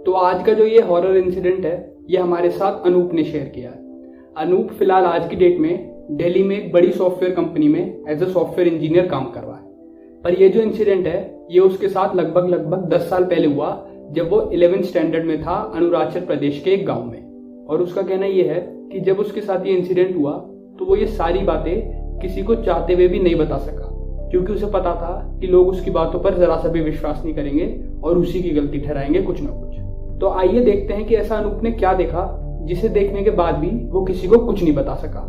तो आज का जो ये हॉरर इंसिडेंट है ये हमारे साथ अनूप ने शेयर किया है। अनूप फिलहाल आज की डेट में दिल्ली में एक बड़ी सॉफ्टवेयर कंपनी में एज अ सॉफ्टवेयर इंजीनियर काम कर रहा है। पर ये जो इंसिडेंट है ये उसके साथ लगभग 10 साल पहले हुआ, जब वो 11th स्टैंडर्ड में था अरुणाचल प्रदेश के एक गांव में। और उसका कहना ये है कि जब उसके साथ ये इंसिडेंट हुआ तो वो ये सारी बातें किसी को चाहते हुए भी नहीं बता सका, क्योंकि उसे पता था कि लोग उसकी बातों पर जरा सा भी विश्वास नहीं करेंगे और उसी की गलती ठहराएंगे कुछ ना कुछ। तो आइए देखते हैं कि ऐसा अनूप ने क्या देखा जिसे देखने के बाद भी वो किसी को कुछ नहीं बता सका।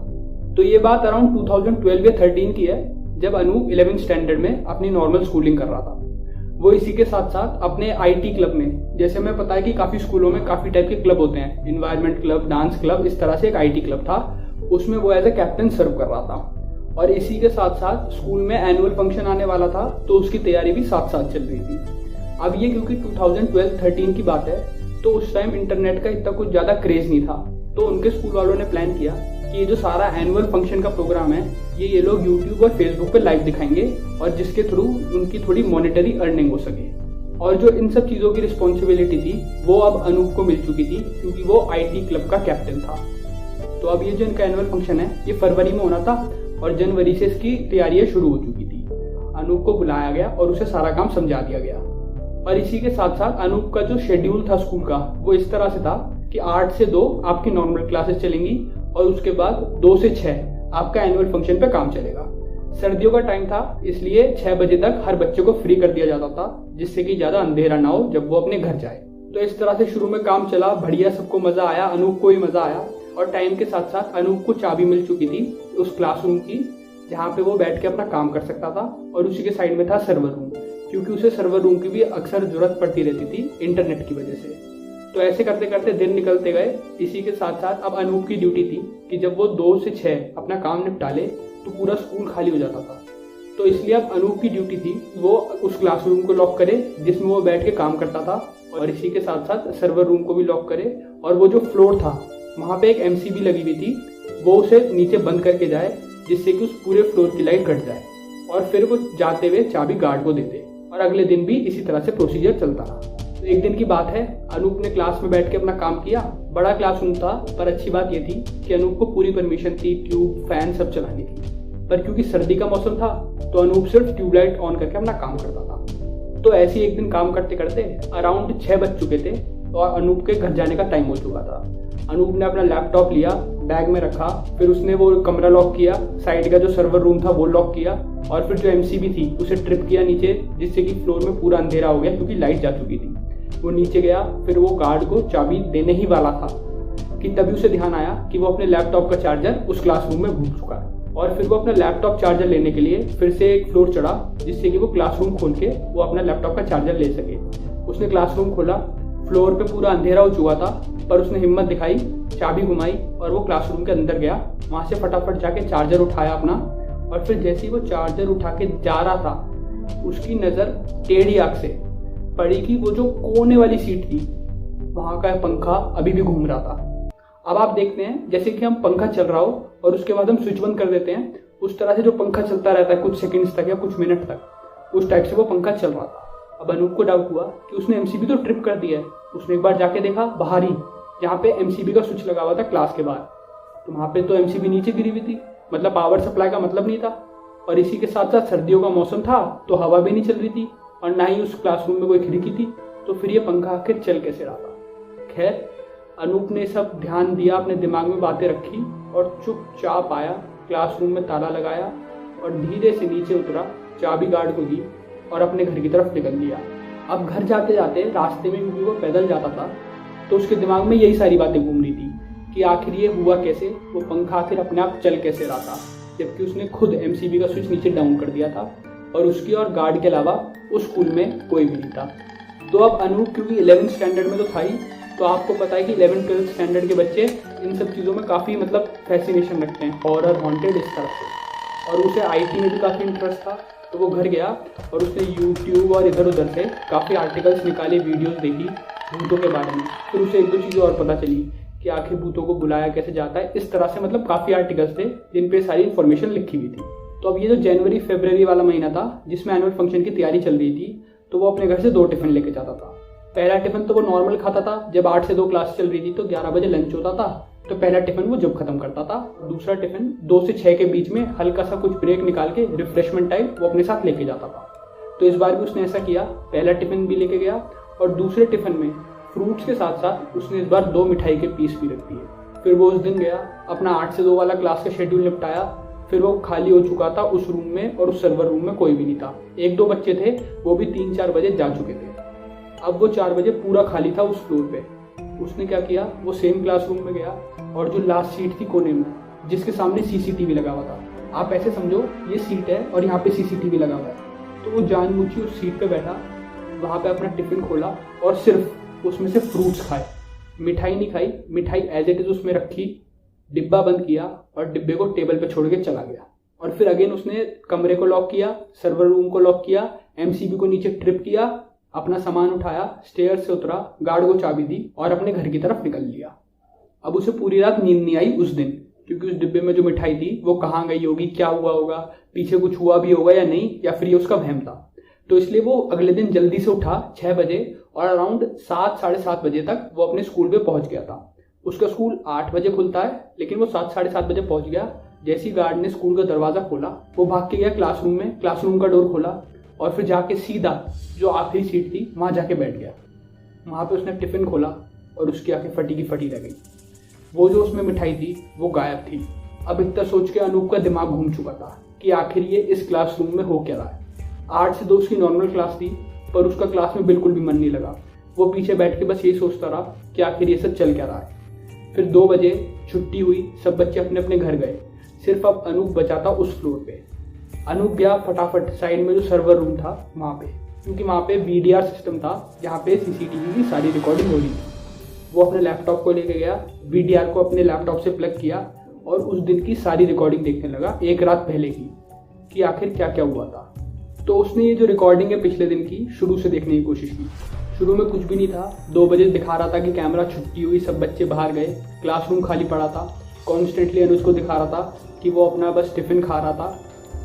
तो ये बात अराउंड 2012 या 13 की है, जब अनूप 11th स्टैंडर्ड में अपनी नॉर्मल स्कूलिंग कर रहा था। वो इसी के साथ साथ अपने आईटी क्लब में, जैसे हमें पता है कि काफी स्कूलों में काफी टाइप के क्लब होते हैं, इन्वायरमेंट क्लब, डांस क्लब, इस तरह से एक आईटी क्लब था, उसमें वो एज ए कैप्टन सर्व कर रहा था। और इसी के साथ साथ स्कूल में एनुअल फंक्शन आने वाला था, तो उसकी तैयारी भी साथ साथ चल रही थी। अब ये क्योंकि 2012-13 की बात है, तो उस टाइम इंटरनेट का इतना कुछ ज्यादा क्रेज नहीं था, तो उनके स्कूल वालों ने प्लान किया कि ये जो सारा एनुअल फंक्शन का प्रोग्राम है ये लोग यूट्यूब और फेसबुक पे लाइव दिखाएंगे, और जिसके थ्रू उनकी थोड़ी मॉनेटरी अर्निंग हो सके। और जो इन सब चीजों की रिस्पॉन्सिबिलिटी थी वो अब अनूप को मिल चुकी थी, क्योंकि वो आईटी क्लब का कैप्टन था। तो अब ये जो इनका एनुअल फंक्शन है ये फरवरी में होना था, और जनवरी से इसकी तैयारियां शुरू हो चुकी थी। अनूप को बुलाया गया और उसे सारा काम समझा दिया गया। और इसी के साथ साथ अनूप का जो शेड्यूल था स्कूल का वो इस तरह से था कि 8 से 2 आपकी नॉर्मल क्लासेस चलेंगी, और उसके बाद 2 से 6 आपका एनुअल फंक्शन पे काम चलेगा। सर्दियों का टाइम था, इसलिए 6 बजे तक हर बच्चे को फ्री कर दिया जाता था, जिससे कि ज्यादा अंधेरा ना हो जब वो अपने घर जाए। तो इस तरह से शुरू में काम चला, बढ़िया, सबको मजा आया, अनूप को भी मजा आया। और टाइम के साथ साथ अनूप को चाबी मिल चुकी थी उस क्लासरूम की जहाँ पे वो बैठ के अपना काम कर सकता था, और उसी के साइड में था सर्वर रूम, क्योंकि उसे सर्वर रूम की भी अक्सर जरूरत पड़ती रहती थी इंटरनेट की वजह से। तो ऐसे करते करते दिन निकलते गए। इसी के साथ साथ अब अनूप की ड्यूटी थी कि जब वो 2 से 6 अपना काम निपटा ले तो पूरा स्कूल खाली हो जाता था। तो इसलिए अब अनूप की ड्यूटी थी वो उस क्लासरूम को लॉक करे जिसमें वो बैठ के काम करता था, और इसी के साथ साथ सर्वर रूम को भी लॉक करे। और वो जो फ्लोर था वहाँ पे एक एमसीबी लगी हुई थी, वो उसे नीचे बंद करके जाए, जिससे कि उस पूरे फ्लोर की लाइट कट जाए। और फिर वो जाते हुए चाबी गार्ड को देते, और अगले दिन भी इसी तरह से प्रोसीजर चलता रहा। तो एक दिन की बात है, अनूप ने क्लास में बैठ के अपना काम किया। बड़ा क्लासरूम था, पर अच्छी बात यह थी कि अनूप को पूरी परमिशन थी ट्यूब, फैन सब चलाने की। पर क्योंकि सर्दी का मौसम था तो अनूप सिर्फ ट्यूबलाइट ऑन करके अपना काम करता था। तो ऐसे ही एक दिन काम करते करते अराउंड 6 बज चुके थे, और अनूप के घर जाने का टाइम हो चुका था। अनूप ने अपना लैपटॉप लिया, बैग में रखा, फिर उसने वो कमरा लॉक किया, साइड का जो सर्वर रूम था वो लॉक किया, और फिर जो एमसीबी थी उसे ट्रिप किया नीचे, जिससे कि फ्लोर में पूरा अंधेरा हो गया क्योंकि लाइट जा चुकी थी। वो नीचे गया, फिर वो गार्ड को चाबी देने ही वाला था कि तभी उसे ध्यान आया कि वो अपने लैपटॉप का चार्जर उस क्लासरूम में भूल चुका है। और फिर वो अपना लैपटॉप चार्जर लेने के लिए फिर से एक फ्लोर चढ़ा, जिससे कि वो क्लासरूम खोल के वो अपना लैपटॉप का चार्जर ले सके। उसने क्लासरूम खोला, फ्लोर पे पूरा अंधेरा हो चुका था, पर उसने हिम्मत दिखाई, चाबी घुमाई और वो क्लासरूम के अंदर गया। वहां से फटाफट जाके चार्जर उठाया अपना, और फिर जैसे ही वो चार्जर उठा के जा रहा था उसकी नजर टेढ़ी आंख से पड़ी कि वो जो कोने वाली सीट थी वहां का पंखा अभी भी घूम रहा था। अब आप देखते हैं जैसे कि हम पंखा चल रहा हो और उसके बाद हम स्विच बंद कर देते हैं, उस तरह से जो पंखा चलता रहता है कुछ सेकंड्स तक या कुछ मिनट तक, उस टाइप से वो पंखा चल रहा था। अब अनूप को डाउट हुआ कि उसने एमसीबी तो ट्रिप कर दिया है। उसने एक बार जाके देखा बाहर ही, जहाँ पे एमसीबी का स्विच लगा हुआ था क्लास के बाहर, तो वहाँ पे तो एमसीबी नीचे गिरी हुई थी, मतलब पावर सप्लाई का मतलब नहीं था। और इसी के साथ साथ सर्दियों का मौसम था तो हवा भी नहीं चल रही थी, और ना ही उस क्लासरूम में कोई खिड़की थी, तो फिर ये पंखा आखिर चल कैसे रहा था। खैर, अनूप ने सब ध्यान दिया, अपने दिमाग में बातें रखी और चुपचाप आया, क्लासरूम में ताला लगाया और धीरे से नीचे उतरा, चाबी गार्ड को दी और अपने घर की तरफ निकल लिया। अब घर जाते जाते रास्ते में, क्योंकि वो पैदल जाता था, तो उसके दिमाग में यही सारी बातें घूम रही थी कि आखिर ये हुआ कैसे, वो पंखा आखिर अपने आप चल कैसे रहा था, जबकि उसने खुद एमसीबी का स्विच नीचे डाउन कर दिया था, और उसकी और गार्ड के अलावा उस स्कूल में कोई भी नहीं था। तो अब अनूप क्योंकि 11th स्टैंडर्ड में तो था ही, तो आपको पता है कि 11th-12th स्टैंडर्ड के बच्चे इन सब चीज़ों में काफ़ी मतलब फैसिनेशन रखते हैं, हॉरर, हॉन्टेड, इस तरह से। और उसे आईटी में भी काफ़ी इंटरेस्ट था, तो वो घर गया और उसने यूट्यूब और इधर उधर से काफ़ी आर्टिकल्स निकाले, वीडियोस देखी भूतों के बारे में। फिर उसे 1-2 चीज़ें और पता चली कि आखिर भूतों को बुलाया कैसे जाता है, इस तरह से मतलब काफ़ी आर्टिकल्स थे जिन पे सारी इन्फॉर्मेशन लिखी हुई थी। तो अब ये जो जनवरी-फरवरी वाला महीना था जिसमें एनुअल फंक्शन की तैयारी चल रही थी, तो वो अपने घर से 2 टिफिन लेके जाता था। पहला टिफिन तो वो नॉर्मल खाता था, जब 8 से 2 क्लास चल रही थी तो 11 बजे लंच होता था, तो पहला टिफिन वो जब खत्म करता था। दूसरा टिफिन 2 से 6 के बीच में हल्का सा कुछ ब्रेक निकाल के रिफ्रेशमेंट टाइप वो अपने साथ लेके जाता था। तो इस बार भी उसने ऐसा किया, पहला टिफिन भी लेके गया और दूसरे टिफिन में फ्रूट्स के साथ साथ उसने इस बार 2 मिठाई के पीस भी रख दिए। फिर वो उस दिन गया, अपना 8 से 2 वाला क्लास का शेड्यूल निपटाया। फिर वो खाली हो चुका था, उस रूम में और उस सर्वर रूम में कोई भी नहीं था। 1-2 बच्चे थे, वो भी 3-4 बजे जा चुके थे। अब वो 4 बजे पूरा खाली था उस फ्लोर पे। उसने क्या किया, वो सेम क्लासरूम में गया और जो लास्ट सीट थी कोने में, जिसके सामने सीसीटीवी लगा हुआ था, आप ऐसे समझो ये सीट है और यहाँ पे सीसीटीवी लगा हुआ है, तो वो जानबूझ के उस सीट पे बैठा, वहाँ पे अपना टिफिन खोला और सिर्फ उसमें से फ्रूट्स खाए, मिठाई नहीं खाई। मिठाई एज इट इज उसमें रखी, डिब्बा बंद किया और डिब्बे को टेबल पे छोड़ के चला गया। और फिर अगेन उसने कमरे को लॉक किया, सर्वर रूम को लॉक किया, एमसीबी को नीचे ट्रिप किया, अपना सामान उठाया, स्टेयर से उतरा, गार्ड को चाबी दी और अपने घर की तरफ निकल लिया। अब उसे पूरी रात नींद नहीं आई उस दिन, क्योंकि उस डिब्बे में जो मिठाई थी वो कहाँ गई होगी, क्या हुआ होगा, पीछे कुछ हुआ भी होगा या नहीं, या फिर ये उसका वहम था। तो इसलिए वो अगले दिन जल्दी से उठा 6 बजे और अराउंड 7 साढ़े 7 बजे तक वो अपने स्कूल पे पहुंच गया था। उसका स्कूल 8 बजे खुलता है, लेकिन वो 7 साढ़े 7 बजे पहुंच गया। जैसे ही गार्ड ने स्कूल का दरवाजा खोला, वो भाग के गया क्लासरूम में, क्लासरूम का डोर खोला और फिर जाके सीधा जो आखिरी सीट थी वहां जाके बैठ गया। वहां पे उसने टिफिन खोला और उसकी आंखें फटी की फटी रह गई। वो जो उसमें मिठाई थी वो गायब थी। अब इतना सोच के अनूप का दिमाग घूम चुका था कि आखिर ये इस क्लासरूम में हो क्या रहा है। 8 से 2 उसकी नॉर्मल क्लास थी, पर उसका क्लास में बिल्कुल भी मन नहीं लगा। वो पीछे बैठ के बस यही सोचता रहा कि आखिर ये सब चल क्या रहा है। फिर 2 बजे छुट्टी हुई, सब बच्चे अपने अपने घर गए, सिर्फ अब अनूप बचा था उस फ्लोर पे। अनूप गया फटाफट साइड में जो सर्वर रूम था वहाँ पे, क्योंकि वहाँ पे वीडीआर सिस्टम था जहाँ पे सीसीटीवी की सारी रिकॉर्डिंग हो रही थी। वो अपने लैपटॉप को लेके गया, वीडीआर को अपने लैपटॉप से प्लग किया और उस दिन की सारी रिकॉर्डिंग देखने लगा, एक रात पहले की, कि आखिर क्या क्या हुआ था। तो उसने ये जो रिकॉर्डिंग है पिछले दिन की शुरू से देखने की कोशिश की। शुरू में कुछ भी नहीं था, 2 बजे दिखा रहा था कि कैमरा छुट्टी हुई, सब बच्चे बाहर गए, क्लासरूम खाली पड़ा था। कॉन्स्टेंटली अनुज को दिखा रहा था कि वो अपना बस टिफिन खा रहा था।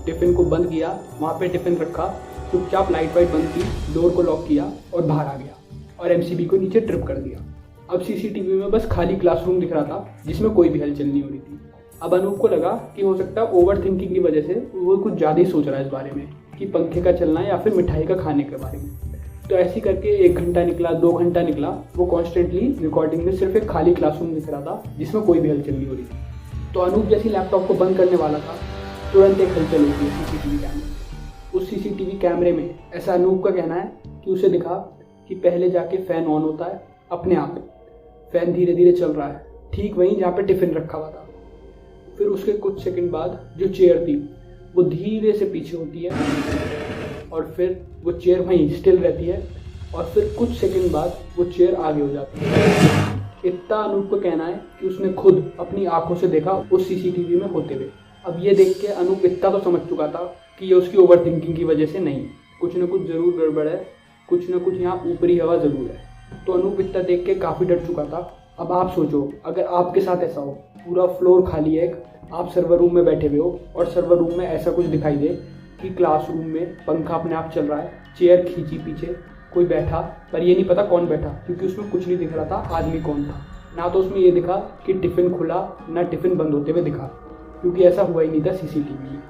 टिफिन को बंद किया, वहाँ पे टिफिन रखा, चुपचाप लाइट वाइट बंद की, डोर को लॉक किया और बाहर आ गया और एमसीबी को नीचे ट्रिप कर दिया। अब सीसीटीवी में बस खाली क्लासरूम दिख रहा था जिसमें कोई भी हलचल नहीं हो रही थी। अब अनूप को लगा कि हो सकता है ओवर थिंकिंग की वजह से वो कुछ ज़्यादा ही सोच रहा है इस बारे में कि पंखे का चलना या फिर मिठाई का खाने के बारे में। तो ऐसे करके 1 घंटा निकला, 2 घंटा निकला, वो कॉन्स्टेंटली रिकॉर्डिंग में सिर्फ एक खाली क्लासरूम दिख रहा था जिसमें कोई भी हलचल नहीं हो रही थी। तो अनूप जैसे लैपटॉप को बंद करने वाला था, तुरंत एक हलचल होती है सीसीटीवी कैमरे। उस सीसीटीवी कैमरे में ऐसा अनूप का कहना है कि उसे दिखा कि पहले जाके फ़ैन ऑन होता है अपने आप, फ़ैन धीरे धीरे चल रहा है ठीक वहीं जहाँ पे टिफ़िन रखा हुआ था। फिर उसके कुछ सेकंड बाद जो चेयर थी वो धीरे से पीछे होती है और फिर वो चेयर वहीं स्टिल रहती है और फिर कुछ सेकंड बाद वो चेयर आगे हो जाती है। इतना अनूप को कहना है कि उसने खुद अपनी आंखों से देखा उस सीसीटीवी में होते हुए। अब ये देख के अनूप इतना तो समझ चुका था कि ये उसकी ओवर थिंकिंग की वजह से नहीं, कुछ ना कुछ ज़रूर गड़बड़ है, कुछ ना कुछ यहाँ ऊपरी हवा ज़रूर है। तो अनूप इतना देख के काफ़ी डर चुका था। अब आप सोचो अगर आपके साथ ऐसा हो, पूरा फ्लोर खाली है, आप सर्वर रूम में बैठे हुए हो और सर्वर रूम में ऐसा कुछ दिखाई दे कि क्लासरूम में पंखा अपने आप चल रहा है, चेयर खींची पीछे, कोई बैठा, पर ये नहीं पता कौन बैठा क्योंकि उसमें कुछ नहीं दिख रहा था आदमी कौन था। ना तो उसमें ये दिखा कि टिफ़िन खुला, ना टिफ़िन बंद होते हुए दिखा, क्योंकि ऐसा हुआ ही नहीं था सीसीटीवी में।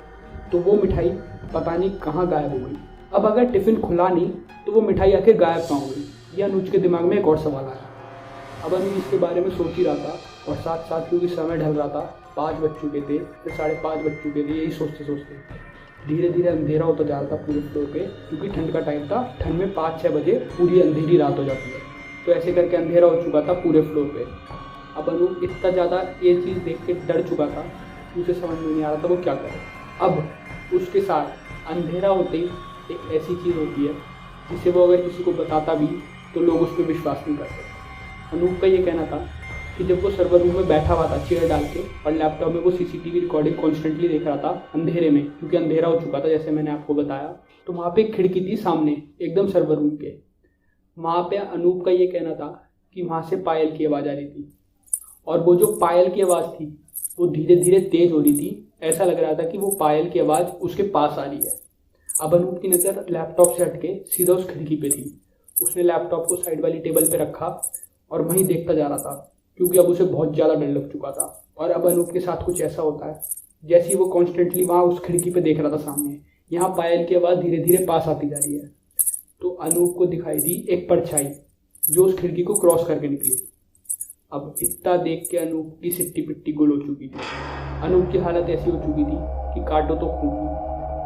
तो वो मिठाई पता नहीं कहाँ गायब हो गई। अब अगर टिफ़िन खुला नहीं तो वो मिठाई आखिर गायब कहाँ हो गई, ये अनुज के दिमाग में एक और सवाल आया। अब अनुज इसके बारे में सोच ही रहा था और साथ साथ क्योंकि समय ढल रहा था, 5 बज चुके थे, फिर 5:30 बज चुके थे। यही सोचते सोचते धीरे धीरे अंधेरा होता जा रहा था पूरे फ्लोर पे, क्योंकि ठंड का टाइम था। ठंड में 5-6 बजे पूरी अंधेरी रात हो जाती है, तो ऐसे करके अंधेरा हो चुका था पूरे फ्लोर पे। अब अनूप इतना ज़्यादा ये चीज़ देख के डर चुका था कि उसे समझ में नहीं आ रहा था वो क्या करे। अब उसके साथ अंधेरा होते ही एक ऐसी चीज़ होती है जिसे वो अगर किसी को बताता भी तो लोग उस पर विश्वास नहीं करते। अनूप का ये कहना था कि जब वो सर्वर रूम में बैठा हुआ था चेयर डाल के और लैपटॉप में वो सीसीटीवी रिकॉर्डिंग कॉन्स्टेंटली देख रहा था अंधेरे में, क्योंकि अंधेरा हो चुका था जैसे मैंने आपको बताया, तो वहाँ पे एक खिड़की थी सामने एकदम सर्वर रूम के। वहाँ पे अनूप का ये कहना था कि वहाँ से पायल की आवाज़ आ रही थी और वो जो पायल की आवाज़ थी वो धीरे धीरे तेज हो रही थी। ऐसा लग रहा था कि वो पायल की आवाज़ उसके पास आ रही है। अब अनूप की नज़र लैपटॉप से हटके सीधा उस खिड़की पे थी। उसने लैपटॉप को साइड वाली टेबल पे रखा और वहीं देखता जा रहा था, क्योंकि अब उसे बहुत ज़्यादा डर लग चुका था। और अब अनूप के साथ कुछ ऐसा होता है, जैसे ही वो कॉन्स्टेंटली वहाँ उस खिड़की पे देख रहा था सामने, यहाँ पायल की आवाज़ धीरे धीरे पास आती जा रही है। तो अनूप को दिखाई दी एक परछाई जो उस खिड़की को क्रॉस करके निकली। अब इतना देख के अनूप की सिट्टी पिट्टी गुल हो चुकी थी। अनूप की हालत ऐसी हो चुकी थी कि काटो तो खून।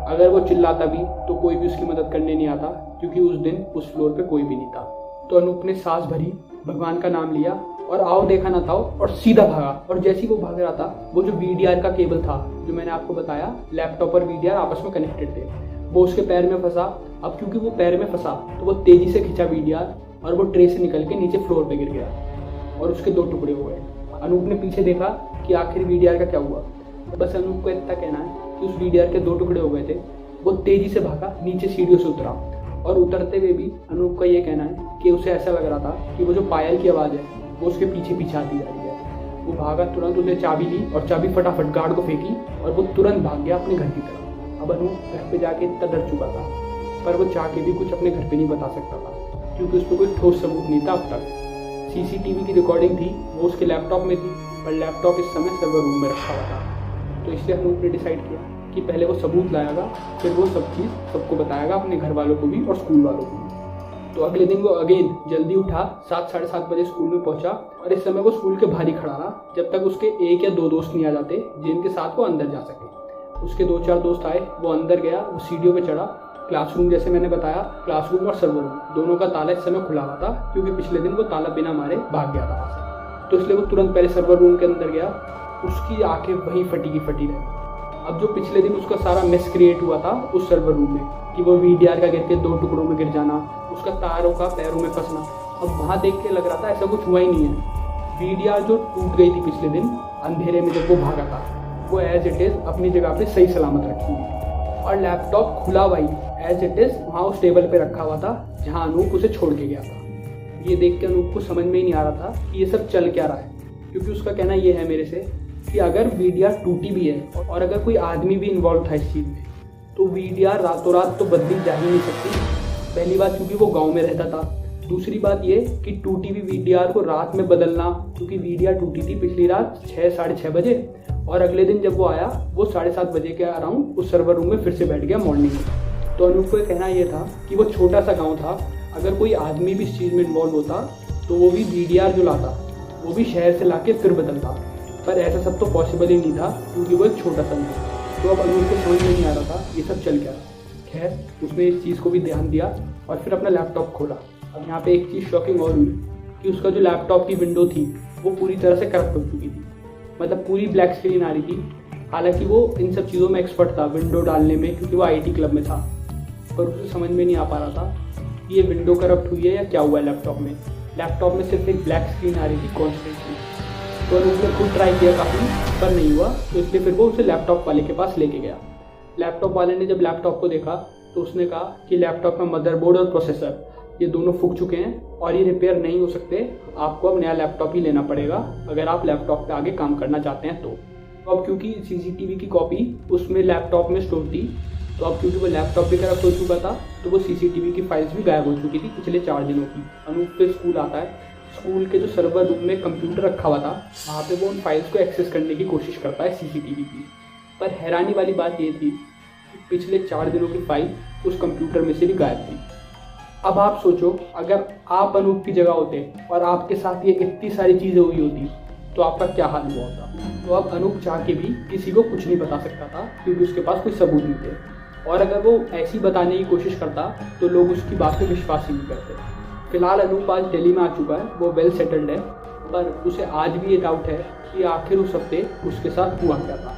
अगर वो चिल्लाता भी तो कोई भी उसकी मदद करने नहीं आता, क्योंकि उस दिन उस फ्लोर पे कोई भी नहीं था। तो अनूप ने सांस भरी, भगवान का नाम लिया और आओ देखा ना था और सीधा भागा। और जैसे ही वो भाग रहा था, वो जो VDR का केबल था जो मैंने आपको बताया, लैपटॉप और VDR आपस में कनेक्टेड थे, वो उसके पैर में फंसा। अब क्योंकि वो पैर में फंसा तो वो तेजी से खिंचा VDR और वो ट्रे से निकल के नीचे फ्लोर पे गिर गया और उसके 2 टुकड़े हो गए। अनूप ने पीछे देखा कि आखिर VDR का क्या हुआ। बस अनूप को इतना कहना है कि उस VDR के 2 टुकड़े हो गए थे। वो तेजी से भागा, नीचे सीढ़ियों से उतरा और उतरते हुए भी अनूप का ये कहना है कि उसे ऐसा लग रहा था कि वो जो पायल की आवाज़ है वो उसके पीछे पीछे आती जा रही है। वो भागा, तुरंत उसने चाबी ली और चाबी फटाफट गार्ड को फेंकी और वो तुरंत भाग गया अपने घर की तरफ। अब अनूप घर पे जाके इतना डर चुका था, पर वो चाह के भी कुछ अपने घर पे नहीं बता सकता था, क्योंकि उस पर कोई ठोस सबूत नहीं था अब तक। CCTV की रिकॉर्डिंग थी, वो उसके लैपटॉप में थी, पर लैपटॉप इस समय सर्वर रूम में रखा हुआ था। तो इसलिए अनूप ने डिसाइड किया कि पहले वो सबूत लाएगा, फिर वो सब चीज़ सबको बताएगा, अपने घर वालों को भी और स्कूल वालों को भी। तो अगले दिन वो अगेन जल्दी उठा, 7 साढ़े 7 बजे स्कूल में पहुंचा और इस समय वो स्कूल के बाहर ही खड़ा रहा जब तक उसके 1 या 2 दोस्त नहीं आ जाते जिनके साथ वो अंदर जा सके। उसके 2-4 दोस्त आए, वो अंदर गया, वो सीढ़ियों पे चढ़ा। क्लासरूम, जैसे मैंने बताया, क्लासरूम और सर्वर रूम दोनों का ताला इस समय खुला हुआ था, क्योंकि पिछले दिन वो ताला बिना मारे भाग गया था वहाँ से। तो इसलिए वो तुरंत पहले सर्वर रूम के अंदर गया। उसकी आंखें वहीं फटी की फटी रही। अब जो पिछले दिन उसका सारा मेस क्रिएट हुआ था उस सर्वर रूम में, कि वो VDR का गिर के 2 टुकड़ों में गिर जाना, उसका तारों का पैरों में फंसना, अब वहाँ देख के लग रहा था ऐसा कुछ हुआ ही नहीं है। VDR जो टूट गई थी पिछले दिन अंधेरे में जब वो भागा था, वो एज इट इज़ अपनी जगह पे सही सलामत रखी हुई थी। और लैपटॉप खुला हुआ ही एज इट इज़ वहाँ उस टेबल पे रखा हुआ था जहाँ अनूप उसे छोड़ के गया था। ये देख के अनूप को समझ में ही नहीं आ रहा था कि ये सब चल क्या रहा है, क्योंकि उसका कहना ये है मेरे से कि अगर VDR टूटी भी है और अगर कोई आदमी भी इन्वॉल्व था इस चीज़ में, तो VDR रातों रात तो बदली जा ही नहीं सकती। पहली बात क्योंकि वो गांव में रहता था, दूसरी बात ये कि टूटी हुई VDR को रात में बदलना, क्योंकि VDR टूटी थी पिछली रात 6 साढ़े 6 बजे और अगले दिन जब वो आया वो 7:30 बजे के अराउंड उस सर्वर रूम में फिर से बैठ गया मॉर्निंग में। तो अनूप को कहना ये था कि वो छोटा सा गाँव था, अगर कोई आदमी भी इस चीज़ में इन्वॉल्व होता तो वो भी VDR जो लाता वो भी शहर से ला के फिर बदलता, पर ऐसा सब तो पॉसिबल ही नहीं था क्योंकि वो एक छोटा सा था। तो अब अनूप को समझ में नहीं आ रहा था ये सब चल क्या रहा। खैर उसने इस चीज़ को भी ध्यान दिया और फिर अपना लैपटॉप खोला। अब यहाँ पे एक चीज़ शॉकिंग और हुई कि उसका जो लैपटॉप की विंडो थी वो पूरी तरह से करप्ट हो चुकी थी, मतलब पूरी ब्लैक स्क्रीन आ रही थी। हालांकि वो इन सब चीज़ों में एक्सपर्ट था, विंडो डालने में, क्योंकि वो IT क्लब में था, पर उसे समझ में नहीं आ पा रहा था कि ये विंडो करप्ट हुई है या क्या हुआ है लैपटॉप में। लैपटॉप में सिर्फ एक ब्लैक स्क्रीन आ रही थी कॉन्स्टेंटली। तो उसने खुद ट्राई किया काफ़ी, पर नहीं हुआ, तो इसलिए फिर वो उसे लैपटॉप वाले के पास लेके गया। लैपटॉप वाले ने जब लैपटॉप को देखा तो उसने कहा कि लैपटॉप का मदरबोर्ड और प्रोसेसर ये दोनों फूक चुके हैं और ये रिपेयर नहीं हो सकते, आपको अब नया लैपटॉप ही लेना पड़ेगा अगर आप लैपटॉप पे आगे काम करना चाहते हैं। तो अब क्योंकि CCTV की कॉपी उसमें लैपटॉप में स्टोर थी, तो अब क्योंकि वो लैपटॉप भी करप्ट हो चुका था तो वो CCTV की फाइल्स भी गायब हो चुकी थी पिछले 4 दिनों की। अनूप फिर स्कूल आता है, स्कूल के जो सर्वर रूम में कंप्यूटर रखा हुआ था वहाँ पे वो उन फाइल्स को एक्सेस करने की कोशिश करता है CCTV की। पर हैरानी वाली बात ये थी कि पिछले 4 दिनों की फाइल उस कंप्यूटर में से भी गायब थी। अब आप सोचो, अगर आप अनूप की जगह होते और आपके साथ ये इतनी सारी चीज़ें हुई होती तो आपका क्या हाल हुआ होता। तो अब अनूप चाह के भी किसी को कुछ नहीं बता सकता था क्योंकि उसके पास कोई सबूत नहीं थे, और अगर वो ऐसी बताने की कोशिश करता तो लोग उसकी बात पे विश्वास ही नहीं करते। फिलहाल अनूप आज दिल्ली में आ चुका है, वो वेल सेटल्ड है, पर उसे आज भी ये डाउट है कि आखिर उस हफ्ते उसके साथ हुआ क्या था।